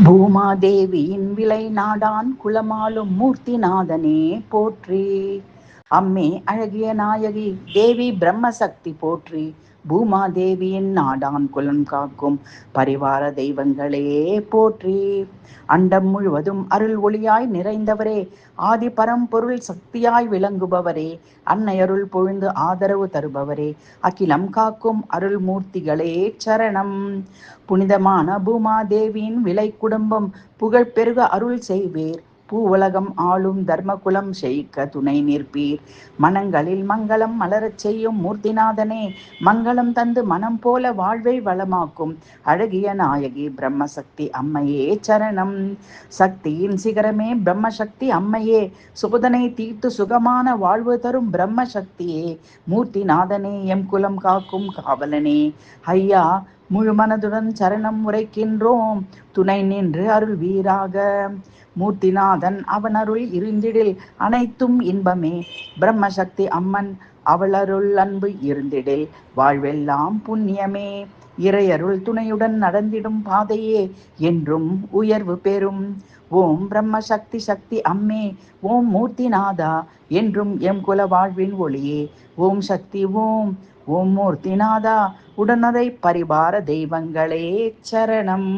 பூமாதேவியின் விளை நாடான் குலமாளும் மூர்த்திநாதனே போற்றி. அம்மே அழகிய நாயகி தேவி பிரம்மசக்தி போற்றி. பூமாதேவியின் நாடான் குலம் காக்கும் பரிவார தெய்வங்களே போற்றி. அண்டம் முழுவதும் அருள் ஒளியாய் நிறைந்தவரே, ஆதி பரம்பொருள் சக்தியாய் விளங்குபவரே, அன்னையருள் பொழுந்து ஆதரவு தருபவரே, அகிலம் காக்கும் அருள் மூர்த்திகளே சரணம். புனிதமான பூமாதேவியின் விளை குடும்பம் புகழ் பெருக அருள் செய்வீர். பூவுலகம் ஆளும் தர்மகுலம் செழிக்க துணை நிற்பீர். மனங்களில் மங்களம் மலரச் செய்யும் மூர்த்திநாதனே, மங்களம் தந்து மனம் போல வாழ்வை வளமாக்கும் அழகிய நாயகி பிரம்மசக்தி அம்மையே சரணம். சக்தியின் சிகரமே பிரம்மசக்தி அம்மையே, சோதனை தீர்த்து சுகமான வாழ்வு தரும் பிரம்மசக்தியே, மூர்த்திநாதனே எம் குலம் காக்கும் காவலனே, ஐயா முழு மனதுடன் சரணம் உரைக்கின்றோம், துணை நின்று அருள் வீராக. மூர்த்திநாதன் அவன் அருள் இருந்திடில் அனைத்தும் இன்பமே, பிரம்மசக்தி அம்மன் அவள் அருள் அன்பு இருந்திடில் வாழ்வெல்லாம் புண்ணியமே. இறையருள் துணையுடன் நடந்திடும் பாதையே என்றும் உயர்வு பெறும். ஓம் பிரம்மசக்தி சக்தி அம்மே, ஓம் மூர்த்திநாதா என்றும் எம் குல வாழ்வின் ஒளியே. ஓம் சக்தி ஓம், ஓம் மூர்த்திநாதா, உடனுறை பரிவார தெய்வங்களே சரணம்.